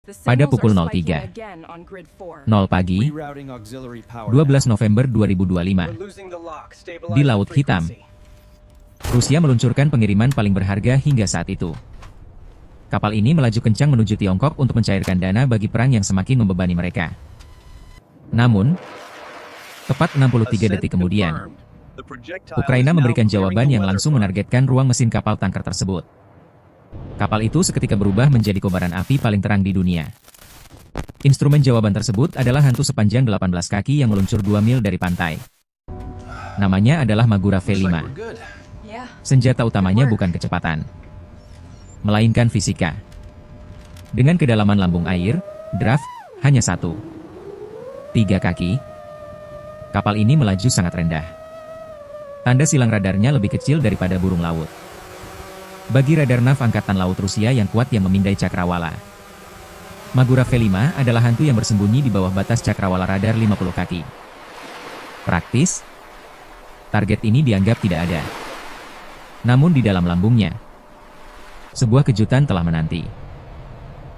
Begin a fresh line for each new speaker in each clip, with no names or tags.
Pada pukul 03.00 pagi, 12 November 2025, di Laut Hitam, Rusia meluncurkan pengiriman paling berharga hingga saat itu. Kapal ini melaju kencang menuju Tiongkok untuk mencairkan dana bagi perang yang semakin membebani mereka. Namun, tepat 63 detik kemudian, Ukraina memberikan jawaban yang langsung menargetkan ruang mesin kapal tanker tersebut. Kapal itu seketika berubah menjadi kobaran api paling terang di dunia. Instrumen jawaban tersebut adalah hantu sepanjang 18 kaki yang meluncur 2 mil dari pantai. Namanya adalah Magura V5. Senjata utamanya bukan kecepatan, melainkan fisika. Dengan kedalaman lambung air, draft, hanya 1,3 kaki, kapal ini melaju sangat rendah. Tanda silang radarnya lebih kecil daripada burung laut. Bagi radar NAV Angkatan Laut Rusia yang kuat yang memindai cakrawala, Magura V5 adalah hantu yang bersembunyi di bawah batas cakrawala radar 50 kaki. Praktis, target ini dianggap tidak ada. Namun di dalam lambungnya, sebuah kejutan telah menanti.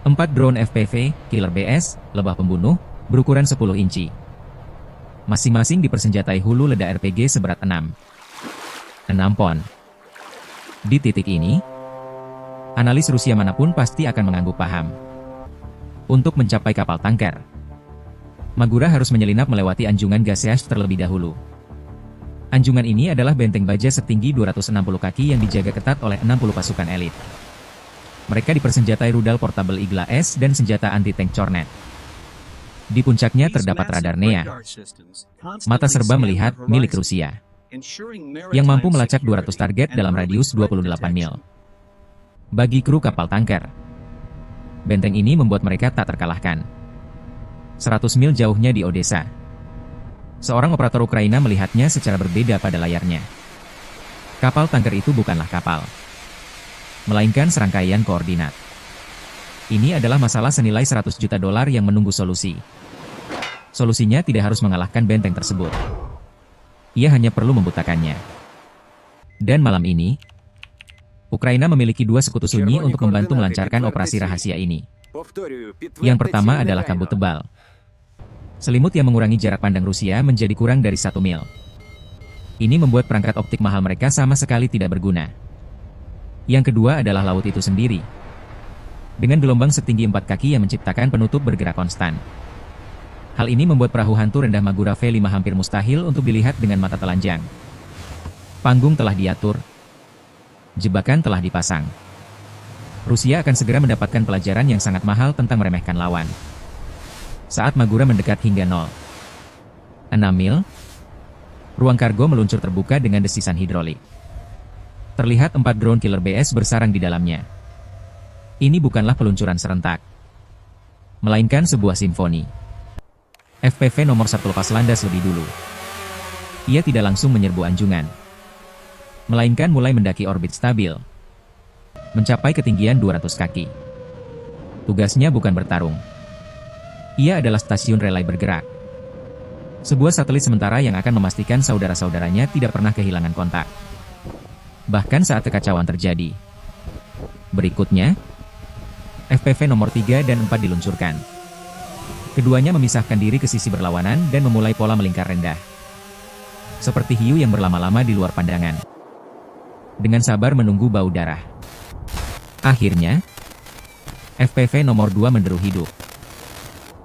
4 drone FPV, Killer BS, lebah pembunuh, berukuran 10 inci. Masing-masing dipersenjatai hulu ledak RPG seberat 6 pon. Di titik ini, analis Rusia manapun pasti akan mengangguk paham. Untuk mencapai kapal tanker, Magura harus menyelinap melewati anjungan gaseous terlebih dahulu. Anjungan ini adalah benteng baja setinggi 260 kaki yang dijaga ketat oleh 60 pasukan elit. Mereka dipersenjatai rudal portable Igla S dan senjata anti-tank Cornet. Di puncaknya terdapat radar NEA, mata serba melihat milik Rusia, yang mampu melacak 200 target dalam radius 28 mil. Bagi kru kapal tanker, benteng ini membuat mereka tak terkalahkan. 100 mil jauhnya di Odessa, seorang operator Ukraina melihatnya secara berbeda pada layarnya. Kapal tanker itu bukanlah kapal, melainkan serangkaian koordinat. Ini adalah masalah senilai 100 juta dolar yang menunggu solusi. Solusinya tidak harus mengalahkan benteng tersebut. Ia hanya perlu membutakannya. Dan malam ini, Ukraina memiliki 2 sekutu sunyi untuk membantu melancarkan operasi rahasia ini. Yang pertama adalah kabut tebal, selimut yang mengurangi jarak pandang Rusia menjadi kurang dari 1 mil. Ini membuat perangkat optik mahal mereka sama sekali tidak berguna. Yang kedua adalah laut itu sendiri, dengan gelombang setinggi 4 kaki yang menciptakan penutup bergerak konstan. Hal ini membuat perahu hantu rendah Magura V5 hampir mustahil untuk dilihat dengan mata telanjang. Panggung telah diatur, jebakan telah dipasang. Rusia akan segera mendapatkan pelajaran yang sangat mahal tentang meremehkan lawan. Saat Magura mendekat hingga 0,6 mil, ruang kargo meluncur terbuka dengan desisan hidrolik. Terlihat 4 drone Killer BS bersarang di dalamnya. Ini bukanlah peluncuran serentak, melainkan sebuah simfoni. FPV nomor 1 lepas landas lebih dulu. Ia tidak langsung menyerbu anjungan, melainkan mulai mendaki orbit stabil, mencapai ketinggian 200 kaki. Tugasnya bukan bertarung. Ia adalah stasiun relay bergerak, sebuah satelit sementara yang akan memastikan saudara-saudaranya tidak pernah kehilangan kontak, bahkan saat kekacauan terjadi. Berikutnya, FPV nomor 3 dan 4 diluncurkan. Keduanya memisahkan diri ke sisi berlawanan dan memulai pola melingkar rendah, seperti hiu yang berlama-lama di luar pandangan, dengan sabar menunggu bau darah. Akhirnya, FPV nomor 2 menderu hidup.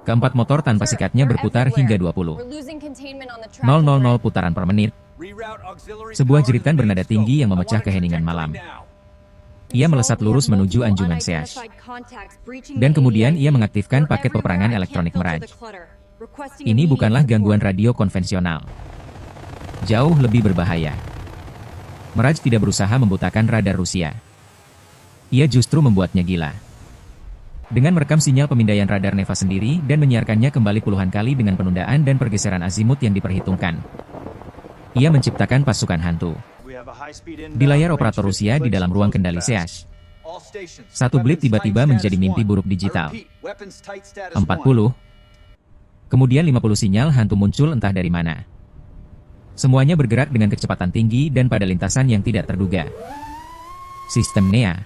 Keempat motor tanpa sikatnya berputar hingga 20,000 putaran per menit. Sebuah jeritan bernada tinggi yang memecah keheningan malam. Ia melesat lurus menuju anjungan Seash. Dan kemudian ia mengaktifkan paket peperangan elektronik Mirage. Ini bukanlah gangguan radio konvensional. Jauh lebih berbahaya. Mirage tidak berusaha membutakan radar Rusia. Ia justru membuatnya gila. Dengan merekam sinyal pemindaian radar Neva sendiri dan menyiarkannya kembali puluhan kali dengan penundaan dan pergeseran azimut yang diperhitungkan, ia menciptakan pasukan hantu. Di layar operator Rusia di dalam ruang kendali Seash, satu blip tiba-tiba menjadi mimpi buruk digital. 40. Kemudian 50 sinyal hantu muncul entah dari mana. Semuanya bergerak dengan kecepatan tinggi dan pada lintasan yang tidak terduga. Sistem NEA.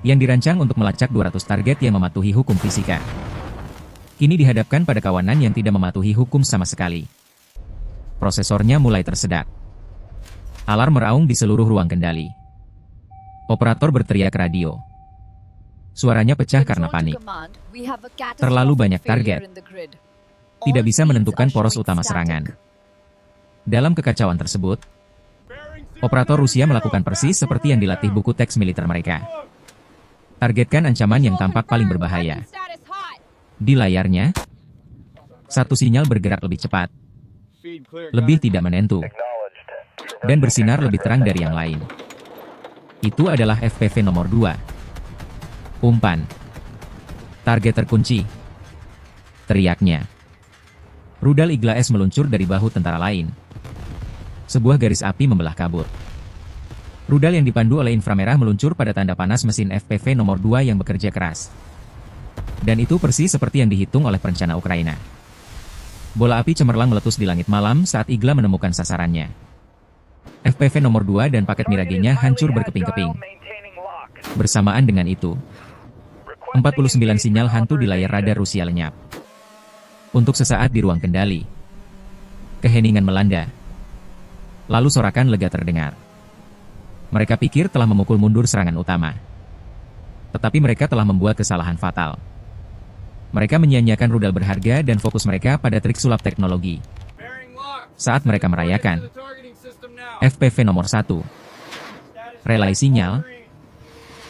yang dirancang untuk melacak 200 target yang mematuhi hukum fisika. Kini dihadapkan pada kawanan yang tidak mematuhi hukum sama sekali. Prosesornya mulai tersedak. Alarm meraung di seluruh ruang kendali. Operator berteriak radio. Suaranya pecah karena panik. Terlalu banyak target. Tidak bisa menentukan poros utama serangan. Dalam kekacauan tersebut, operator Rusia melakukan persis seperti yang dilatih buku teks militer mereka. Targetkan ancaman yang tampak paling berbahaya. Di layarnya, satu sinyal bergerak lebih cepat, lebih tidak menentu, dan bersinar lebih terang dari yang lain. Itu adalah FPV nomor 2. Umpan. Target terkunci. Teriaknya. Rudal Igla S meluncur dari bahu tentara lain. Sebuah garis api membelah kabut. Rudal yang dipandu oleh inframerah meluncur pada tanda panas mesin FPV nomor 2 yang bekerja keras. Dan itu persis seperti yang dihitung oleh perencana Ukraina. Bola api cemerlang meletus di langit malam saat Igla menemukan sasarannya. FPV nomor 2 dan paket Mirage-nya hancur berkeping-keping. Bersamaan dengan itu, 49 sinyal hantu di layar radar Rusia lenyap. Untuk sesaat di ruang kendali, keheningan melanda. Lalu sorakan lega terdengar. Mereka pikir telah memukul mundur serangan utama. Tetapi mereka telah membuat kesalahan fatal. Mereka menyia-nyiakan rudal berharga dan fokus mereka pada trik sulap teknologi. Saat mereka merayakan FPV nomor 1, relay sinyal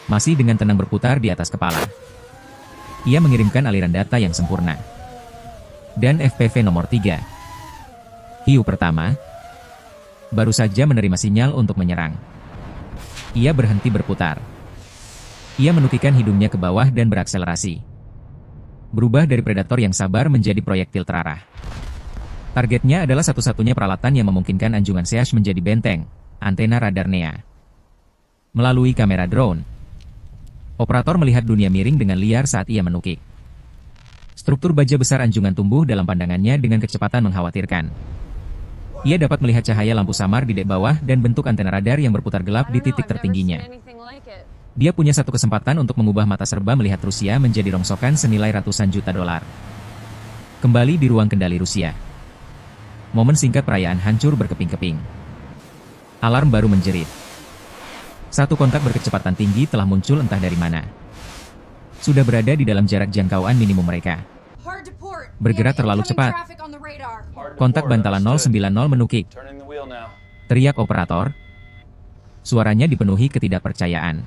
masih dengan tenang berputar di atas kepala. Ia mengirimkan aliran data yang sempurna. Dan FPV nomor 3, hiu pertama, baru saja menerima sinyal untuk menyerang. Ia berhenti berputar. Ia menukikkan hidungnya ke bawah dan berakselerasi. Berubah dari predator yang sabar menjadi proyektil terarah. Targetnya adalah satu-satunya peralatan yang memungkinkan anjungan Seash menjadi benteng, antena radar NEA. Melalui kamera drone, operator melihat dunia miring dengan liar saat ia menukik. Struktur baja besar anjungan tumbuh dalam pandangannya dengan kecepatan mengkhawatirkan. Ia dapat melihat cahaya lampu samar di dek bawah dan bentuk antena radar yang berputar gelap di titik tertingginya. Dia punya satu kesempatan untuk mengubah mata serba melihat Rusia menjadi rongsokan senilai ratusan juta dolar. Kembali di ruang kendali Rusia. Momen singkat perayaan hancur berkeping-keping. Alarm baru menjerit. Satu kontak berkecepatan tinggi telah muncul entah dari mana. Sudah berada di dalam jarak jangkauan minimum mereka. Bergerak terlalu cepat. Kontak bantalan 090 menukik. Teriak operator. Suaranya dipenuhi ketidakpercayaan.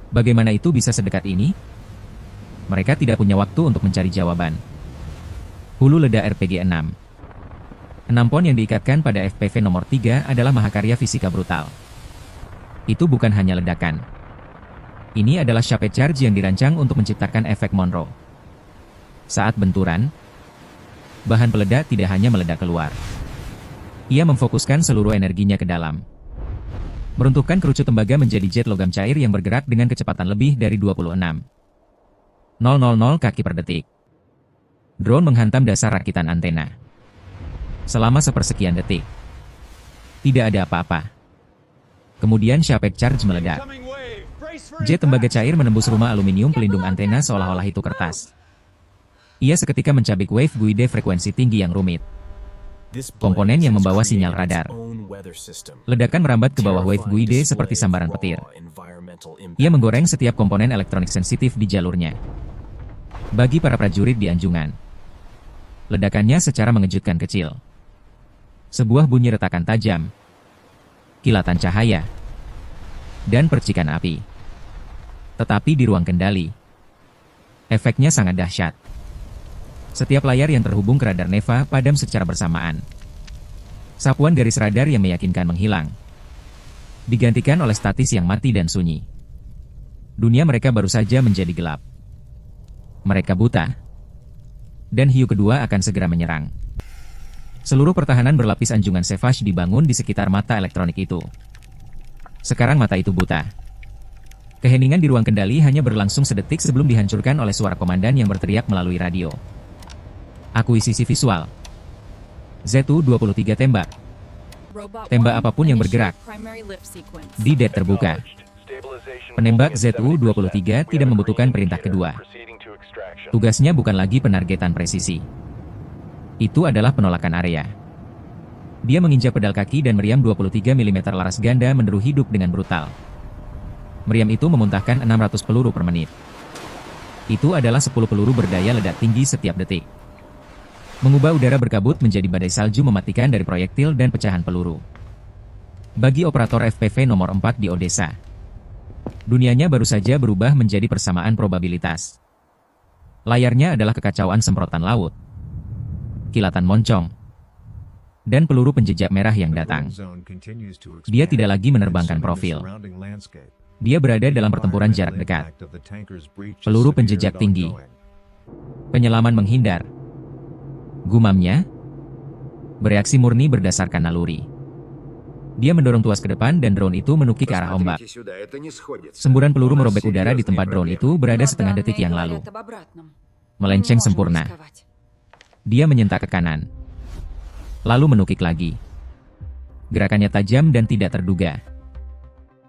Bagaimana itu bisa sedekat ini? Mereka tidak punya waktu untuk mencari jawaban. Hulu ledak RPG-6. 6 pon yang diikatkan pada FPV nomor 3 adalah mahakarya fisika brutal. Itu bukan hanya ledakan. Ini adalah shaped charge yang dirancang untuk menciptakan efek Monroe. Saat benturan, bahan peledak tidak hanya meledak keluar. Ia memfokuskan seluruh energinya ke dalam. Meruntuhkan kerucut tembaga menjadi jet logam cair yang bergerak dengan kecepatan lebih dari 26,000 kaki per detik. Drone menghantam dasar rakitan antena. Selama sepersekian detik. Tidak ada apa-apa. Kemudian shaped charge meledak. Jet tembaga cair menembus rumah aluminium pelindung antena seolah-olah itu kertas. Ia seketika mencabik wave guide frekuensi tinggi yang rumit. Komponen yang membawa sinyal radar. Ledakan merambat ke bawah wave guide seperti sambaran petir. Ia menggoreng setiap komponen elektronik sensitif di jalurnya. Bagi para prajurit di anjungan, ledakannya secara mengejutkan kecil. Sebuah bunyi retakan tajam, kilatan cahaya, dan percikan api. Tetapi di ruang kendali, efeknya sangat dahsyat. Setiap layar yang terhubung ke radar Neva padam secara bersamaan. Sapuan garis radar yang meyakinkan menghilang. Digantikan oleh statis yang mati dan sunyi. Dunia mereka baru saja menjadi gelap. Mereka buta. Dan hiu kedua akan segera menyerang. Seluruh pertahanan berlapis anjungan Sevash dibangun di sekitar mata elektronik itu. Sekarang mata itu buta. Keheningan di ruang kendali hanya berlangsung sedetik sebelum dihancurkan oleh suara komandan yang berteriak melalui radio. Akuisisi visual. Z-23 tembak. Tembak apapun yang bergerak. Di dek terbuka. Penembak ZU-23 tidak membutuhkan perintah kedua. Tugasnya bukan lagi penargetan presisi. Itu adalah penolakan area. Dia menginjak pedal kaki dan meriam 23 mm laras ganda menderu hidup dengan brutal. Meriam itu memuntahkan 600 peluru per menit. Itu adalah 10 peluru berdaya ledak tinggi setiap detik. Mengubah udara berkabut menjadi badai salju mematikan dari proyektil dan pecahan peluru. Bagi operator FPV nomor 4 di Odessa, dunianya baru saja berubah menjadi persamaan probabilitas. Layarnya adalah kekacauan semprotan laut, kilatan moncong, dan peluru penjejak merah yang datang. Dia tidak lagi menerbangkan profil. Dia berada dalam pertempuran jarak dekat. Peluru penjejak tinggi. Penyelaman menghindar. Gumamnya, bereaksi murni berdasarkan naluri. Dia mendorong tuas ke depan dan drone itu menukik ke arah ombak. Semburan peluru merobek udara di tempat drone itu berada setengah detik yang lalu. Melenceng sempurna. Dia menyentak ke kanan. Lalu menukik lagi. Gerakannya tajam dan tidak terduga.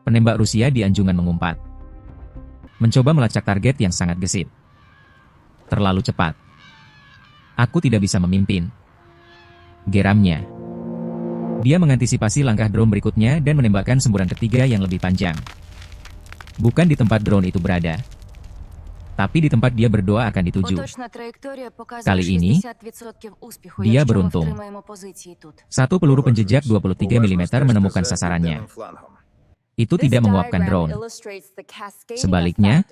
Penembak Rusia di anjungan mengumpat. Mencoba melacak target yang sangat gesit. Terlalu cepat. Aku tidak bisa memimpin. Geramnya. Dia mengantisipasi langkah drone berikutnya dan menembakkan semburan ketiga yang lebih panjang. Bukan di tempat drone itu berada, tapi di tempat dia berdoa akan dituju. Kali ini, dia beruntung. Satu peluru penjejak 23 mm menemukan sasarannya. Itu tidak menguapkan drone. Sebaliknya,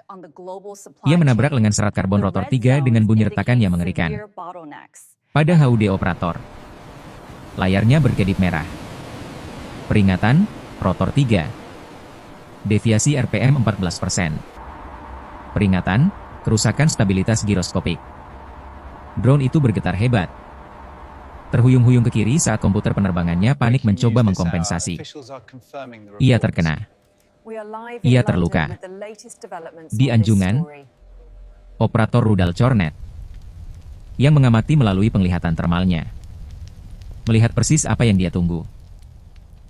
ia menabrak lengan serat karbon rotor 3 dengan bunyi retakan yang mengerikan. Pada HUD operator, layarnya berkedip merah. Peringatan, rotor 3. Deviasi RPM 14%. Peringatan, kerusakan stabilitas giroskopik. Drone itu bergetar hebat. Terhuyung-huyung ke kiri saat komputer penerbangannya panik mencoba mengkompensasi. Ia terkena. Ia terluka. Di anjungan, operator rudal Cornet yang mengamati melalui penglihatan termalnya melihat persis apa yang dia tunggu.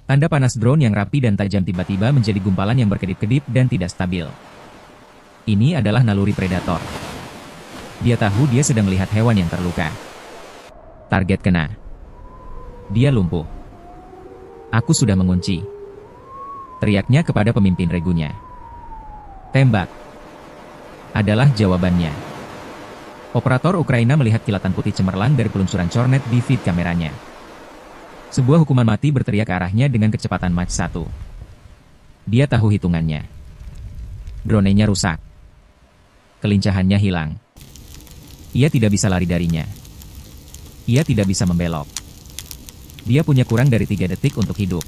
Tanda panas drone yang rapi dan tajam tiba-tiba menjadi gumpalan yang berkedip-kedip dan tidak stabil. Ini adalah naluri predator. Dia tahu dia sedang melihat hewan yang terluka. Target kena. Dia lumpuh. Aku sudah mengunci. Teriaknya kepada pemimpin regunya. Tembak. Adalah jawabannya. Operator Ukraina melihat kilatan putih cemerlang dari peluncuran Cornet di feed kameranya. Sebuah hukuman mati berteriak ke arahnya dengan kecepatan Mach 1. Dia tahu hitungannya. Drone-nya rusak. Kelincahannya hilang. Ia tidak bisa lari darinya. Ia tidak bisa membelok. Dia punya kurang dari 3 detik untuk hidup.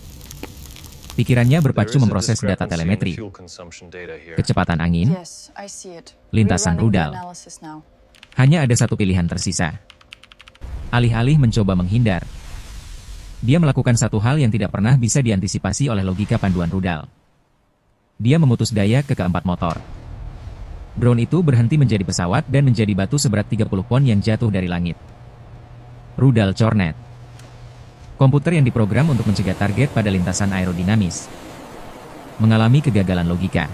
Pikirannya berpacu memproses data telemetri, kecepatan angin, lintasan rudal. Hanya ada satu pilihan tersisa. Alih-alih mencoba menghindar, dia melakukan satu hal yang tidak pernah bisa diantisipasi oleh logika panduan rudal. Dia memutus daya ke keempat motor. Drone itu berhenti menjadi pesawat dan menjadi batu seberat 30 pon yang jatuh dari langit. Rudal Cornet. Komputer yang diprogram untuk mencegah target pada lintasan aerodinamis mengalami kegagalan logika.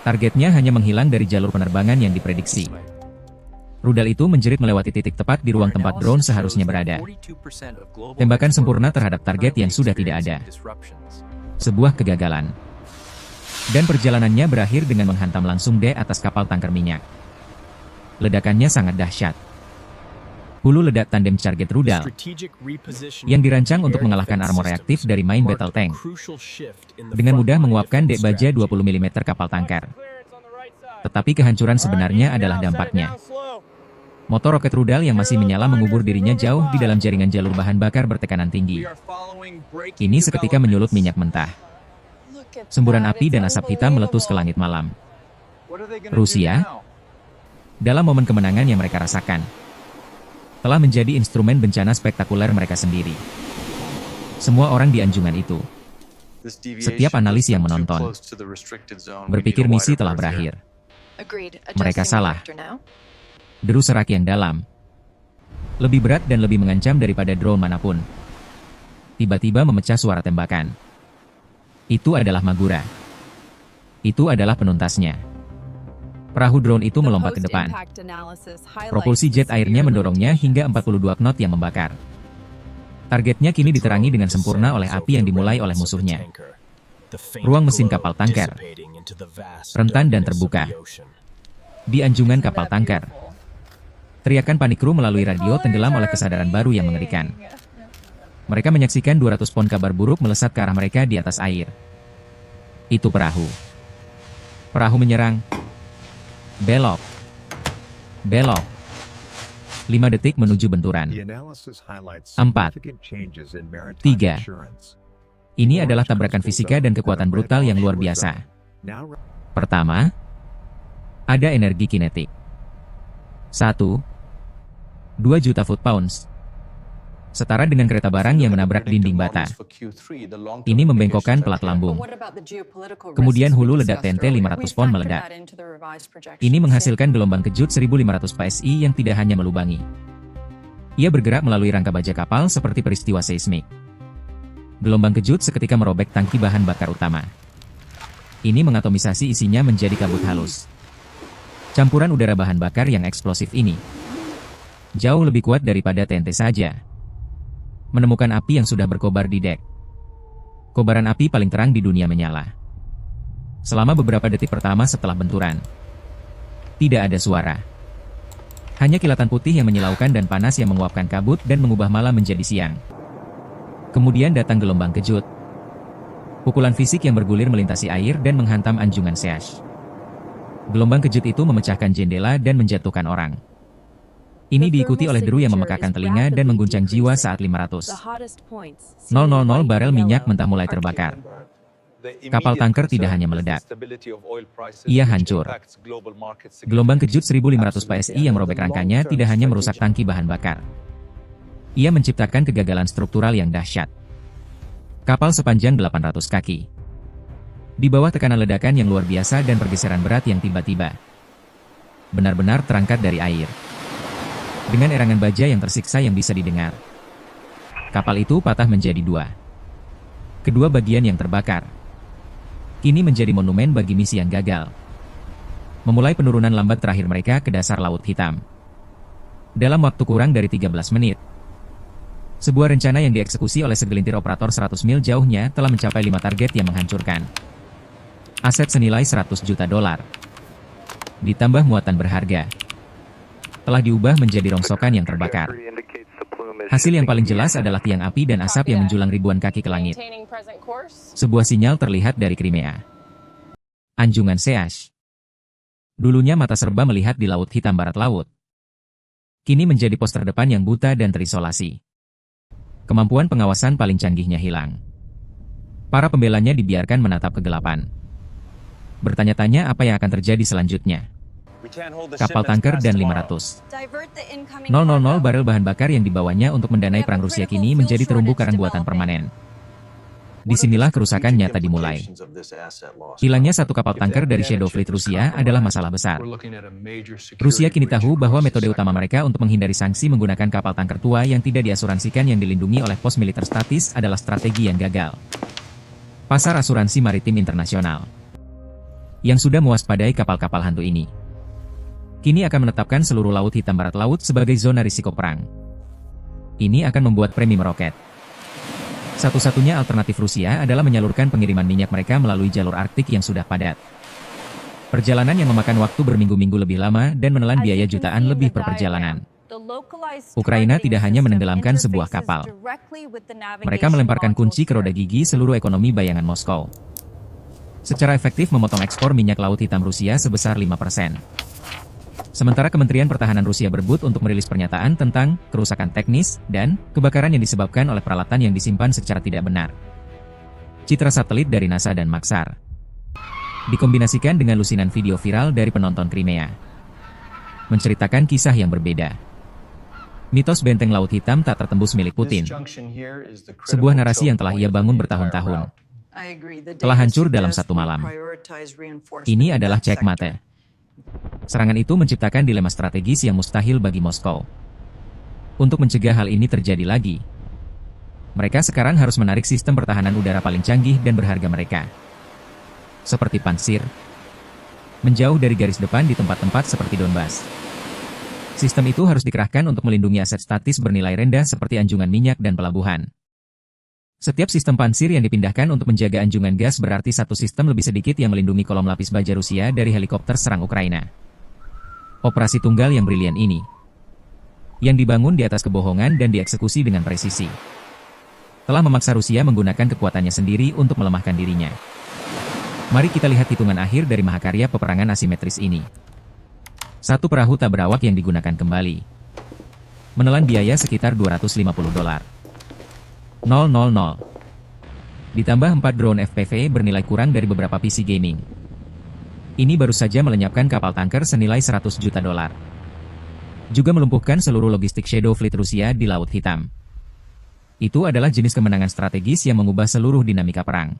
Targetnya hanya menghilang dari jalur penerbangan yang diprediksi. Rudal itu menjerit melewati titik tepat di ruang tempat drone seharusnya berada. Tembakan sempurna terhadap target yang sudah tidak ada. Sebuah kegagalan. Dan perjalanannya berakhir dengan menghantam langsung di atas kapal tangker minyak. Ledakannya sangat dahsyat. Hulu ledak tandem target rudal yang dirancang untuk mengalahkan armor reaktif dari main battle tank dengan mudah menguapkan dek baja 20 mm kapal tangkar. Tetapi kehancuran sebenarnya adalah dampaknya. Motor roket rudal yang masih menyala mengubur dirinya jauh di dalam jaringan jalur bahan bakar bertekanan tinggi. Ini seketika menyulut minyak mentah. Semburan api dan asap hitam meletus ke langit malam. Rusia, dalam momen kemenangan yang mereka rasakan, telah menjadi instrumen bencana spektakuler mereka sendiri. Semua orang di anjungan itu, setiap analis yang menonton, berpikir misi telah berakhir. Mereka salah. Deru serak yang dalam, lebih berat dan lebih mengancam daripada drone manapun, tiba-tiba memecah suara tembakan. Itu adalah Magura. Itu adalah penuntasnya. Perahu drone itu melompat ke depan. Propulsi jet airnya mendorongnya hingga 42 knot yang membakar. Targetnya kini diterangi dengan sempurna oleh api yang dimulai oleh musuhnya. Ruang mesin kapal tanker rentan dan terbuka. Di anjungan kapal tanker, teriakan panik kru melalui radio tenggelam oleh kesadaran baru yang mengerikan. Mereka menyaksikan 200 pon kabar buruk melesat ke arah mereka di atas air. Itu perahu. Perahu menyerang. Belok. Belok. 5 detik menuju benturan. 4. 3. Ini adalah tabrakan fisika dan kekuatan brutal yang luar biasa. Pertama, ada energi kinetik. 1. 2 juta foot-pounds. Setara dengan kereta barang yang menabrak dinding bata. Ini membengkokkan pelat lambung. Kemudian hulu ledak TNT 500 pon meledak. Ini menghasilkan gelombang kejut 1500 PSI yang tidak hanya melubangi. Ia bergerak melalui rangka baja kapal seperti peristiwa seismik. Gelombang kejut seketika merobek tangki bahan bakar utama. Ini mengatomisasi isinya menjadi kabut halus. Campuran udara bahan bakar yang eksplosif ini jauh lebih kuat daripada TNT saja. Menemukan api yang sudah berkobar di dek. Kobaran api paling terang di dunia menyala. Selama beberapa detik pertama setelah benturan, tidak ada suara. Hanya kilatan putih yang menyilaukan dan panas yang menguapkan kabut dan mengubah malam menjadi siang. Kemudian datang gelombang kejut. Pukulan fisik yang bergulir melintasi air dan menghantam anjungan Seash. Gelombang kejut itu memecahkan jendela dan menjatuhkan orang. Ini diikuti oleh deru yang memekakan telinga dan mengguncang jiwa saat 500,000 barel minyak mentah mulai terbakar. Kapal tanker tidak hanya meledak, ia hancur. Gelombang kejut 1500 PSI yang merobek rangkanya tidak hanya merusak tangki bahan bakar. Ia menciptakan kegagalan struktural yang dahsyat. Kapal sepanjang 800 kaki. Di bawah tekanan ledakan yang luar biasa dan pergeseran berat yang tiba-tiba, benar-benar terangkat dari air. Dengan erangan baja yang tersiksa yang bisa didengar, kapal itu patah menjadi 2. Kedua bagian yang terbakar kini menjadi monumen bagi misi yang gagal. Memulai penurunan lambat terakhir mereka ke dasar Laut Hitam. Dalam waktu kurang dari 13 menit, sebuah rencana yang dieksekusi oleh segelintir operator 100 mil jauhnya telah mencapai 5 target yang menghancurkan. Aset senilai 100 juta dolar. Ditambah muatan berharga, telah diubah menjadi rongsokan yang terbakar. Hasil yang paling jelas adalah tiang api dan asap yang menjulang ribuan kaki ke langit. Sebuah sinyal terlihat dari Crimea. Anjungan Seash. Dulunya mata serba melihat di Laut Hitam barat laut, kini menjadi pos terdepan yang buta dan terisolasi. Kemampuan pengawasan paling canggihnya hilang. Para pembelanya dibiarkan menatap kegelapan, bertanya-tanya apa yang akan terjadi selanjutnya. Kapal tanker dan 500,000 barel bahan bakar yang dibawanya untuk mendanai perang Rusia kini menjadi terumbu karang buatan permanen. Disinilah kerusakan nyata dimulai. Hilangnya satu kapal tanker dari Shadow Fleet Rusia adalah masalah besar. Rusia kini tahu bahwa metode utama mereka untuk menghindari sanksi menggunakan kapal tanker tua yang tidak diasuransikan yang dilindungi oleh pos militer statis adalah strategi yang gagal. Pasar asuransi maritim internasional yang sudah mewaspadai kapal-kapal hantu ini kini akan menetapkan seluruh Laut Hitam barat laut sebagai zona risiko perang. Ini akan membuat premi meroket. Satu-satunya alternatif Rusia adalah menyalurkan pengiriman minyak mereka melalui jalur Arktik yang sudah padat. Perjalanan yang memakan waktu berminggu-minggu lebih lama dan menelan biaya jutaan lebih per perjalanan. Ukraina tidak hanya menenggelamkan sebuah kapal. Mereka melemparkan kunci ke roda gigi seluruh ekonomi bayangan Moskow. Secara efektif memotong ekspor minyak Laut Hitam Rusia sebesar 5%. Sementara Kementerian Pertahanan Rusia berebut untuk merilis pernyataan tentang kerusakan teknis dan kebakaran yang disebabkan oleh peralatan yang disimpan secara tidak benar. Citra satelit dari NASA dan Maxar dikombinasikan dengan lusinan video viral dari penonton Crimea, menceritakan kisah yang berbeda. Mitos benteng Laut Hitam tak tertembus milik Putin, sebuah narasi yang telah ia bangun bertahun-tahun, telah hancur dalam satu malam. Ini adalah checkmate. Serangan itu menciptakan dilema strategis yang mustahil bagi Moskow. Untuk mencegah hal ini terjadi lagi, mereka sekarang harus menarik sistem pertahanan udara paling canggih dan berharga mereka. seperti Pansir, menjauh dari garis depan di tempat-tempat seperti Donbas. Sistem itu harus dikerahkan untuk melindungi aset statis bernilai rendah seperti anjungan minyak dan pelabuhan. Setiap sistem pansir yang dipindahkan untuk menjaga anjungan gas berarti satu sistem lebih sedikit yang melindungi kolom lapis baja Rusia dari helikopter serang Ukraina. Operasi tunggal yang brilian ini, yang dibangun di atas kebohongan dan dieksekusi dengan presisi, telah memaksa Rusia menggunakan kekuatannya sendiri untuk melemahkan dirinya. Mari kita lihat hitungan akhir dari mahakarya peperangan asimetris ini. Satu perahu tak berawak yang digunakan kembali menelan biaya sekitar $250. 000. Ditambah 4 drone FPV bernilai kurang dari beberapa PC gaming. Ini baru saja melenyapkan kapal tanker senilai $100 juta. Juga melumpuhkan seluruh logistik Shadow Fleet Rusia di Laut Hitam. Itu adalah jenis kemenangan strategis yang mengubah seluruh dinamika perang.